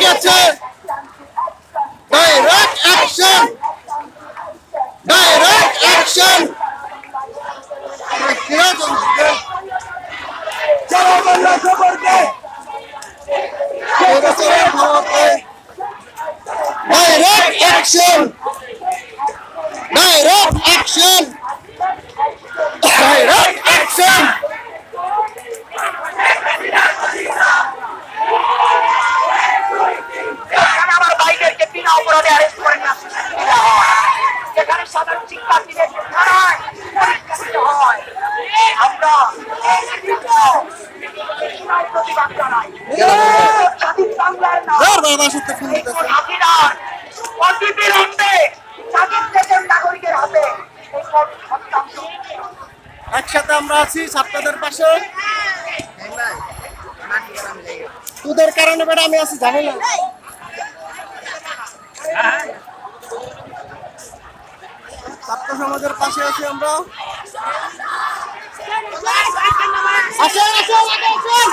গেছে। Direct action, direct action. Direct action, direct action, direct action. আমার বাইকেরকে বিনা অপরাধে arrest করে নিয়ে আসতে হয়, যেখানে সাধারণ শিক্ষার্থীদের থানায় পরীক্ষা দিতে হয়। আমরা প্রতিবাদ জানাই। স্বাধীন বাংলার নাম অতিবিলম্বে স্বাধীন দেশের নাগরিকের হাতে এই ভোট হস্তান্তর। একসাথে আমরা আছি ছাত্রদের পাশে। তোদের কারণে বেটা আমি আছি জানি না। ছাত্র সমাজের পাশে আছি আমরা। আসেন আসেন আসেন।